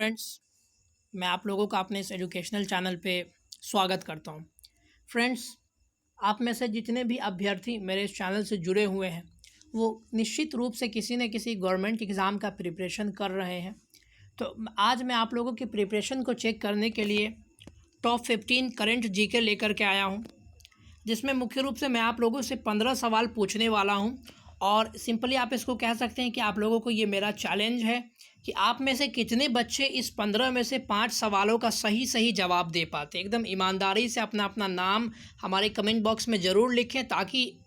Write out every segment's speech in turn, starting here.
Friends, मैं आप लोगों का अपने इस एजुकेशनल चैनल पे स्वागत करता हूँ। फ्रेंड्स, आप में से जितने भी अभ्यर्थी मेरे इस चैनल से जुड़े हुए हैं वो निश्चित रूप से किसी न किसी गवर्नमेंट एग्ज़ाम का प्रिपरेशन कर रहे हैं। तो आज मैं आप लोगों की प्रिपरेशन को चेक करने के लिए टॉप 15 करंट जीके लेकर के आया हूँ, जिसमें मुख्य रूप से मैं आप लोगों से 15 सवाल पूछने वाला हूँ। और सिंपली आप इसको कह सकते हैं कि आप लोगों को ये मेरा चैलेंज है कि आप में से कितने बच्चे इस 15 में से 5 सवालों का सही सही जवाब दे पाते। एकदम ईमानदारी से अपना अपना नाम हमारे कमेंट बॉक्स में ज़रूर लिखें, ताकि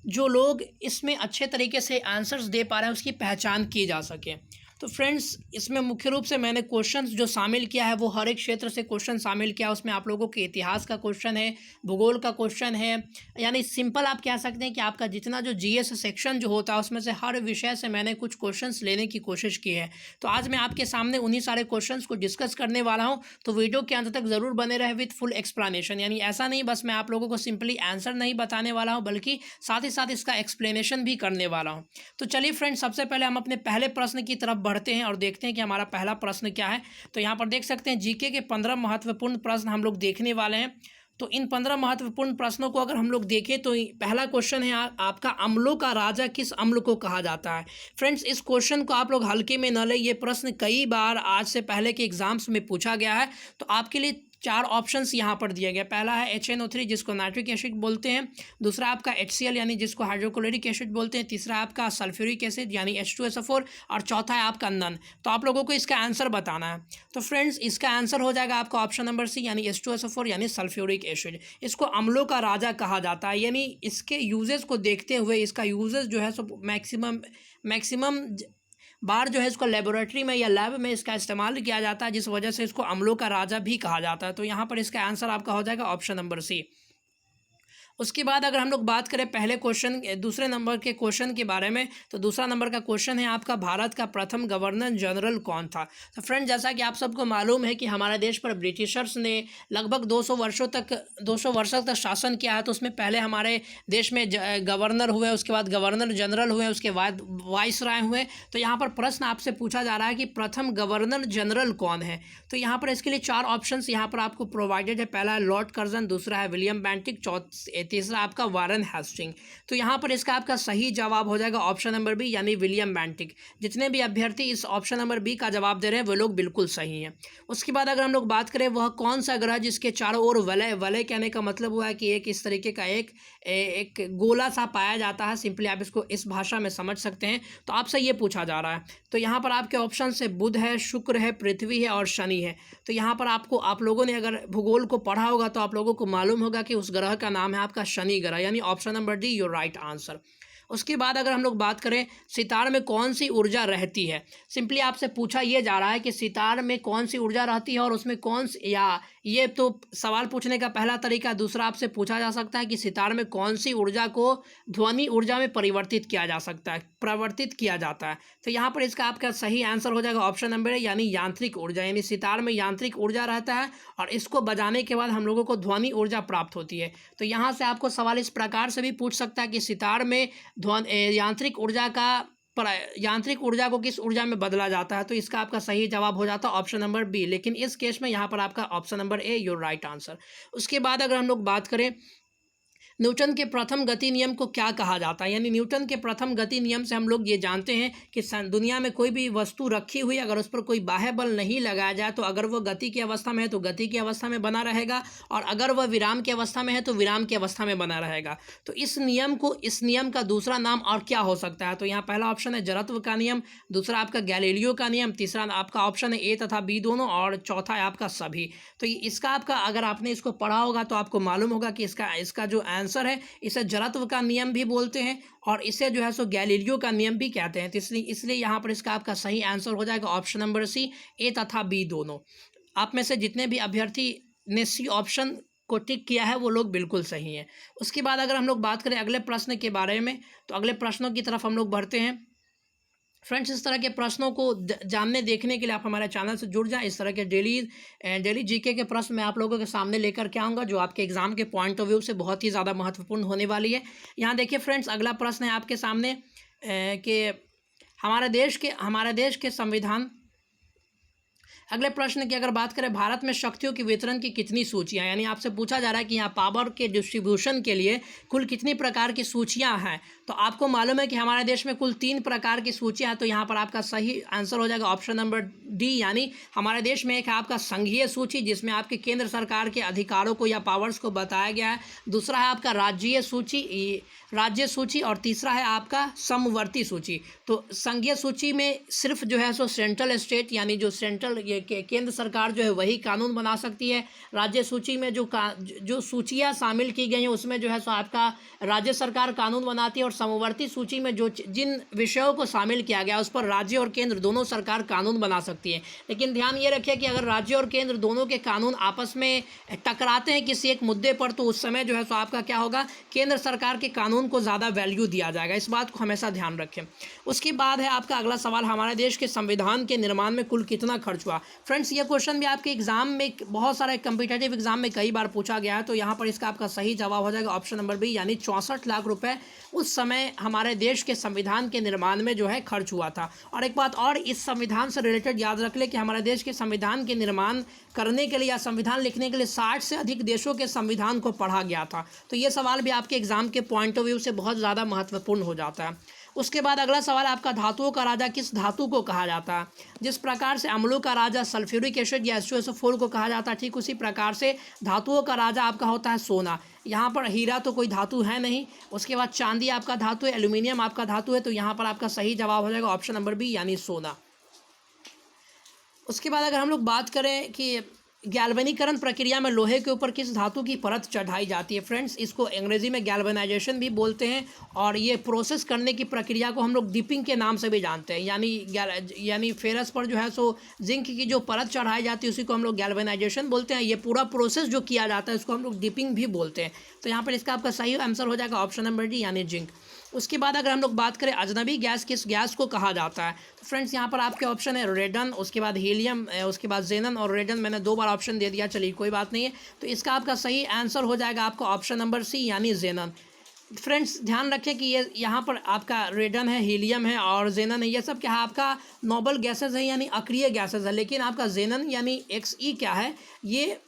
जो लोग इसमें अच्छे तरीके से आंसर्स दे पा रहे हैं उसकी पहचान की जा सके। तो फ्रेंड्स, इसमें मुख्य रूप से मैंने क्वेश्चंस जो शामिल किया है वो हर एक क्षेत्र से क्वेश्चन शामिल किया। उसमें आप लोगों के इतिहास का क्वेश्चन है, भूगोल का क्वेश्चन है, यानी सिंपल आप कह सकते हैं कि आपका जितना जो जीएस सेक्शन जो होता है उसमें से हर विषय से मैंने कुछ क्वेश्चंस लेने की कोशिश की है। तो आज मैं आपके सामने उन्हीं सारे क्वेश्चंस को डिस्कस करने वाला हूँ। तो वीडियो के अंत तक ज़रूर बने रहे विथ फुल एक्सप्लेनेशन, यानी ऐसा नहीं बस मैं आप लोगों को सिंपली आंसर नहीं बताने वाला हूँ, बल्कि साथ ही साथ इसका एक्सप्लेनेशन भी करने वाला हूँ। तो चलिए फ्रेंड्स, सबसे पहले हम अपने पहले प्रश्न की तरफ बढ़ते हैं और देखते हैं कि हमारा पहला प्रश्न क्या है। तो यहाँ पर देख सकते हैं जीके के 15 महत्वपूर्ण प्रश्न हम लोग देखने वाले हैं। तो इन 15 महत्वपूर्ण प्रश्नों को अगर हम लोग देखें तो पहला क्वेश्चन है आपका, अम्लों का राजा किस अम्ल को कहा जाता है। फ्रेंड्स, इस क्वेश्चन को आप लोग हल्के में न लें, ये प्रश्न कई बार आज से पहले के एग्जाम्स में पूछा गया है। तो आपके लिए 4 ऑप्शंस यहाँ पर दिए गए। पहला है HNO3 जिसको नाइट्रिक एसिड बोलते हैं, दूसरा आपका HCl यानी जिसको हाइड्रोक्लोरिक एसिड बोलते हैं, तीसरा आपका सल्फ्यूरिक एसिड यानी H2SO4, और चौथा है आपका नन। तो आप लोगों को इसका आंसर बताना है। तो फ्रेंड्स, इसका आंसर हो जाएगा आपका ऑप्शन नंबर सी यानी H2SO4 यानी सल्फ्यूरिक एसिड। इसको अम्लों का राजा कहा जाता है, यानी इसके यूजेस को देखते हुए इसका यूजेस जो है सो मैक्सिमम बार जो है इसको लेबोरेटरी में या लैब में इसका इस्तेमाल किया जाता है, जिस वजह से इसको अम्लों का राजा भी कहा जाता है। तो यहाँ पर इसका आंसर आपका हो जाएगा ऑप्शन नंबर सी। उसके बाद अगर हम लोग बात करें पहले क्वेश्चन दूसरे नंबर के क्वेश्चन के बारे में, तो दूसरा नंबर का क्वेश्चन है आपका, भारत का प्रथम गवर्नर जनरल कौन था। तो फ्रेंड, जैसा कि आप सबको मालूम है कि हमारे देश पर ब्रिटिशर्स ने लगभग 200 वर्षों तक शासन किया है। तो उसमें पहले हमारे देश में गवर्नर हुए, उसके बाद गवर्नर जनरल हुए, उसके बाद वाइस राय हुए। तो यहाँ पर प्रश्न आपसे पूछा जा रहा है कि प्रथम गवर्नर जनरल कौन है। तो यहाँ पर इसके लिए 4 ऑप्शंस यहाँ पर आपको प्रोवाइडेड है। पहला है लॉर्ड कर्जन, दूसरा है विलियम बेंटिक, तीसरा आपका वारन हेस्टिंग। तो यहाँ पर इसका आपका सही जवाब हो जाएगा ऑप्शन नंबर बी यानी विलियम बेंटिक। जितने भी अभ्यर्थी इस ऑप्शन नंबर बी का जवाब दे रहे हैं वो लोग बिल्कुल सही हैं। उसके बाद अगर हम लोग बात करें, वह कौन सा ग्रह जिसके चारों ओर वलय, वलय कहने का मतलब हुआ है कि एक इस तरीके का एक गोला सा पाया जाता है। सिंपली आप इसको इस भाषा में समझ सकते हैं। तो आपसे ये पूछा जा रहा है। तो यहाँ पर आपके ऑप्शन से बुध है, शुक्र है, पृथ्वी है और शनि है। तो यहाँ पर आप लोगों ने अगर भूगोल को पढ़ा होगा तो आप लोगों को मालूम होगा कि उस ग्रह का नाम है आपका शनि ग्रह, यानी option number D your right answer. उसके बाद अगर हम लोग बात करें सितार में कौन सी ऊर्जा रहती है, सिंपली आपसे पूछा ये जा रहा है कि सितार में कौन सी ऊर्जा रहती है और उसमें कौन सी, या ये तो सवाल पूछने का पहला तरीका। दूसरा आपसे पूछा जा सकता है कि सितार में कौन सी ऊर्जा को ध्वनि ऊर्जा में परिवर्तित किया जा सकता है, परिवर्तित किया जाता है। तो यहाँ पर इसका आपका सही आंसर हो जाएगा ऑप्शन नंबर है यानी यांत्रिक ऊर्जा, यानी सितार में यांत्रिक ऊर्जा रहता है और इसको बजाने के बाद हम लोगों को ध्वनि ऊर्जा प्राप्त होती है। तो यहाँ से आपको सवाल इस प्रकार से भी पूछ सकता है कि सितार में यांत्रिक ऊर्जा को किस ऊर्जा में बदला जाता है। तो इसका आपका सही जवाब हो जाता है ऑप्शन नंबर बी, लेकिन इस केस में यहाँ पर आपका option number A your right answer. उसके बाद अगर हम लोग बात करें न्यूटन के प्रथम गति नियम को क्या कहा जाता है, यानी न्यूटन के प्रथम गति नियम से हम लोग ये जानते हैं कि दुनिया में कोई भी वस्तु रखी हुई अगर उस पर कोई बाह्य बल नहीं लगाया जाए तो अगर वह गति की अवस्था में है तो गति की अवस्था में बना रहेगा, और अगर वह विराम की अवस्था में है तो विराम की अवस्था में बना रहेगा। तो इस नियम का दूसरा नाम और क्या हो सकता है। तो यहाँ पहला ऑप्शन है जड़त्व का नियम, दूसरा आपका गैलीलियो का नियम, तीसरा आपका ऑप्शन है ए तथा बी दोनों, और चौथा है आपका सभी। तो इसका आपका अगर आपने इसको पढ़ा होगा तो आपको मालूम होगा कि इसका जो आंसर है, इसे जड़त्व का नियम भी बोलते हैं और इसे जो है सो गैलीलियो का नियम भी कहते हैं। तो इसलिए यहाँ पर इसका आपका सही आंसर हो जाएगा ऑप्शन नंबर सी, ए तथा बी दोनों। आप में से जितने भी अभ्यर्थी ने सी ऑप्शन को टिक किया है वो लोग बिल्कुल सही हैं। उसके बाद अगर हम लोग बात करें अगले प्रश्न के बारे में, तो अगले प्रश्नों की तरफ हम लोग बढ़ते हैं। फ्रेंड्स, इस तरह के प्रश्नों को जानने देखने के लिए आप हमारे चैनल से जुड़ जाएं। इस तरह के डेली जीके के प्रश्न मैं आप लोगों के सामने लेकर के आऊँगा जो आपके एग्जाम के पॉइंट ऑफ व्यू से बहुत ही ज़्यादा महत्वपूर्ण होने वाली है। यहाँ देखिए फ्रेंड्स, अगला प्रश्न है आपके सामने कि हमारे देश के अगले प्रश्न की अगर बात करें, भारत में शक्तियों के वितरण की कितनी सूचियाँ, यानी आपसे पूछा जा रहा है कि यहाँ पावर के डिस्ट्रीब्यूशन के लिए कुल कितनी प्रकार की सूचियाँ हैं। तो आपको मालूम है कि हमारे देश में कुल 3 प्रकार की सूचियाँ हैं। तो यहाँ पर आपका सही आंसर हो जाएगा ऑप्शन नंबर डी, यानी हमारे देश में एक है आपका संघीय सूची, जिसमें आपके केंद्र सरकार के अधिकारों को या पावर्स को बताया गया है। दूसरा है आपका राज्य सूची और तीसरा है आपका समवर्ती सूची। तो संघीय सूची में सिर्फ जो है सो सेंट्रल स्टेट, यानी जो सेंट्रल केंद्र सरकार जो है वही कानून बना सकती है। राज्य सूची में जो सूचियाँ शामिल की गई हैं उसमें जो है सो आपका राज्य सरकार कानून बनाती है, और समवर्ती सूची में जो जिन विषयों को शामिल किया गया उस पर राज्य और केंद्र दोनों सरकार कानून बना सकती है। लेकिन ध्यान ये रखिए कि अगर राज्य और केंद्र दोनों के कानून आपस में टकराते हैं किसी एक मुद्दे पर, तो उस समय जो है सो आपका क्या होगा, केंद्र सरकार के कानून को ज़्यादा वैल्यू दिया जाएगा। इस बात को हमेशा ध्यान रखें। उसके बाद है आपका अगला सवाल, हमारे देश के संविधान के निर्माण में कुल कितना खर्च हुआ। फ्रेंड्स, ये क्वेश्चन भी आपके एग्जाम में, बहुत सारे कम्पिटेटिव एग्जाम में कई बार पूछा गया है। तो यहाँ पर इसका आपका सही जवाब हो जाएगा ऑप्शन नंबर बी, यानी 64 लाख रुपए उस समय हमारे देश के संविधान के निर्माण में जो है खर्च हुआ था। और एक बात और इस संविधान से रिलेटेड याद रख ले कि हमारे देश के संविधान के निर्माण करने के लिए या संविधान लिखने के लिए 60 से अधिक देशों के संविधान को पढ़ा गया था। तो ये सवाल भी आपके एग्जाम के पॉइंट ऑफ व्यू से बहुत ज़्यादा महत्वपूर्ण हो जाता है। उसके बाद अगला सवाल आपका, धातुओं का राजा किस धातु को कहा जाता है। जिस प्रकार से अम्लों का राजा सल्फ्यूरिक एसिड या H2SO4 को कहा जाता है, ठीक उसी प्रकार से धातुओं का राजा आपका होता है सोना। यहाँ पर हीरा तो कोई धातु है नहीं। उसके बाद चांदी आपका धातु है, एल्यूमिनियम आपका धातु है। तो यहाँ पर आपका सही जवाब हो जाएगा ऑप्शन नंबर बी, यानी सोना। उसके बाद अगर हम लोग बात करें कि गैल्वेनीकरण प्रक्रिया में लोहे के ऊपर किस धातु की परत चढ़ाई जाती है। फ्रेंड्स, इसको अंग्रेजी में गैल्वेनाइजेशन भी बोलते हैं, और ये प्रोसेस करने की प्रक्रिया को हम लोग डिपिंग के नाम से भी जानते हैं। यानी फेरस पर जो है सो जिंक की जो परत चढ़ाई जाती है उसी को हम लोग गैल्वेनाइजेशन बोलते हैं। ये पूरा प्रोसेस जो किया जाता है उसको हम लोग डिपिंग भी बोलते हैं। तो यहाँ पर इसका आपका सही आंसर हो जाएगा ऑप्शन नंबर डी, यानी जिंक। उसके बाद अगर हम लोग बात करें अजनबी गैस किस गैस को कहा जाता है, तो फ्रेंड्स यहाँ पर आपके ऑप्शन है रेडन, उसके बाद हीलियम, उसके बाद जेनन और रेडन। मैंने 2 बार ऑप्शन दे दिया, चलिए कोई बात नहीं है। तो इसका आपका सही आंसर हो जाएगा आपका ऑप्शन नंबर सी, यानी जेनन। फ्रेंड्स, ध्यान रखें कि ये यहाँ पर आपका रेडन है, हीलियम है और जेनन है, ये सब क्या है आपका नोबल गैसेज है, यानी अक्रिय गैसेज है। लेकिन आपका जेनन यानी XE क्या है, ये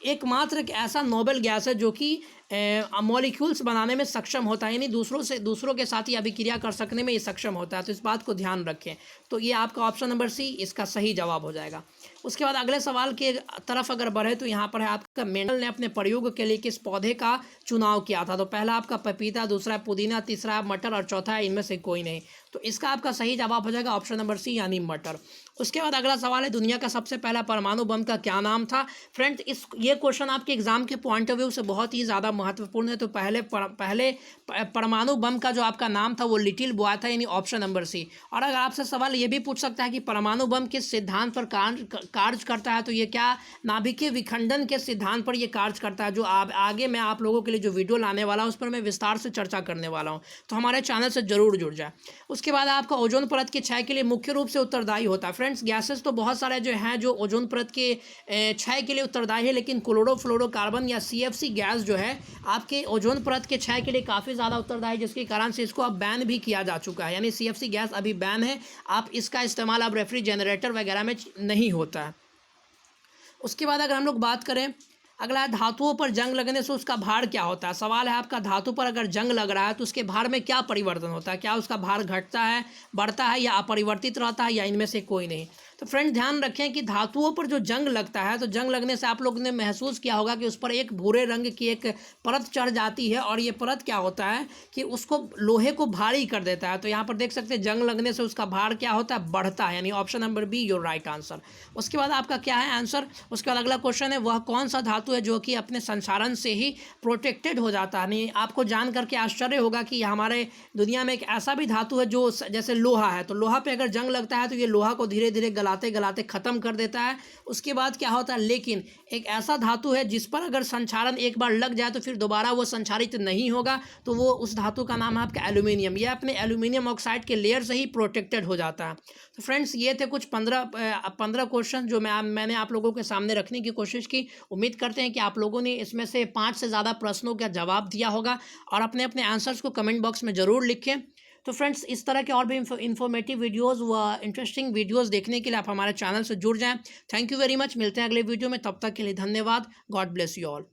एकमात्र एक ऐसा नोबल गैस है जो कि मॉलिक्यूल्स बनाने में सक्षम होता है, यानी दूसरों के साथ ही अभिक्रिया कर सकने में ये सक्षम होता है। तो इस बात को ध्यान रखें। तो ये आपका ऑप्शन नंबर सी इसका सही जवाब हो जाएगा। उसके बाद अगले सवाल की तरफ अगर बढ़े तो यहाँ पर है आपका, मेंडल ने अपने प्रयोग के लिए किस पौधे का चुनाव किया था। तो पहला आपका पपीता, दूसरा पुदीना, तीसरा मटर और चौथा है इनमें से कोई नहीं। तो इसका आपका सही जवाब हो जाएगा ऑप्शन नंबर सी, यानी मटर। उसके बाद अगला सवाल है, दुनिया का सबसे पहला परमाणु बम का क्या नाम था। फ्रेंड्स, ये क्वेश्चन आपके एग्जाम के पॉइंट ऑफ व्यू से बहुत ही ज़्यादा महत्वपूर्ण है। तो पहले परमाणु बम का जो आपका नाम था वो लिटिल बॉय था, यानी ऑप्शन नंबर सी। और अगर आपसे सवाल ये भी पूछ सकता है कि परमाणु बम किस सिद्धांत पर कार्य करता है, तो ये क्या नाभिकीय विखंडन के सिद्धांत पर ये कार्य करता है। जो आगे मैं आप लोगों के लिए जो वीडियो लाने वाला हूँ उस पर मैं विस्तार से चर्चा करने वाला हूँ, तो हमारे चैनल से जरूर जुड़ जाए। उसके बाद आपका ओजोन परत की क्षय के लिए मुख्य रूप से उत्तरदायी होता है। फ्रेंड्स, गैसेस तो बहुत सारे जो हैं जो ओजोन परत के क्षय के लिए उत्तरदायी है, लेकिन क्लोरोफ्लोरोकार्बन या CFC गैस जो है आपके ओजोन परत के क्षय के लिए काफ़ी ज़्यादा उत्तरदायी है, जिसके कारण से इसको अब बैन भी किया जा चुका है। यानी CFC गैस अभी बैन है, आप इसका इस्तेमाल अब रेफ्रिजरेटर वगैरह में नहीं होता है। उसके बाद अगर हम लोग बात करें, अगला है धातुओं पर जंग लगने से उसका भार क्या होता है। सवाल है आपका, धातु पर अगर जंग लग रहा है तो उसके भार में क्या परिवर्तन होता है। क्या उसका भार घटता है, बढ़ता है या अपरिवर्तित रहता है, या इनमें से कोई नहीं। तो फ्रेंड, ध्यान रखें कि धातुओं पर जो जंग लगता है, तो जंग लगने से आप लोगों ने महसूस किया होगा कि उस पर एक भूरे रंग की एक परत चढ़ जाती है, और ये परत क्या होता है कि उसको लोहे को भारी कर देता है। तो यहाँ पर देख सकते हैं जंग लगने से उसका भार क्या होता है, बढ़ता है, यानी option number be your right answer. उसके बाद आपका क्या है आंसर। उसके बाद अगला क्वेश्चन है, वह कौन सा धातु है जो कि अपने संसारण से ही प्रोटेक्टेड हो जाता है। नहीं, आपको जान करके आश्चर्य होगा कि हमारे दुनिया में एक ऐसा भी धातु है जो जैसे लोहा है, तो लोहा पे अगर जंग लगता है तो ये लोहा को धीरे धीरे गलाते गलाते ख़त्म कर देता है। उसके बाद क्या होता है, लेकिन एक ऐसा धातु है जिस पर अगर संक्षारण एक बार लग जाए तो फिर दोबारा वो संक्षारित नहीं होगा, तो वो उस धातु का नाम है आपका एल्यूमिनियम। ये अपने एल्यूमिनियम ऑक्साइड के लेयर से ही प्रोटेक्टेड हो जाता है। तो फ्रेंड्स, ये थे कुछ 15 क्वेश्चन जो मैंने आप लोगों के सामने रखने की कोशिश की। उम्मीद करते हैं कि आप लोगों ने इसमें से 5 से ज़्यादा प्रश्नों का जवाब दिया होगा, और अपने अपने आंसर्स को कमेंट बॉक्स में ज़रूर लिखें। तो फ्रेंड्स, इस तरह के और भी इंफॉर्मेटिव वीडियोज़ व इंटरेस्टिंग वीडियोज़ देखने के लिए आप हमारे चैनल से जुड़ जाएँ। Thank you very much. मिलते हैं अगले वीडियो में, तब तक के लिए धन्यवाद। God bless you all.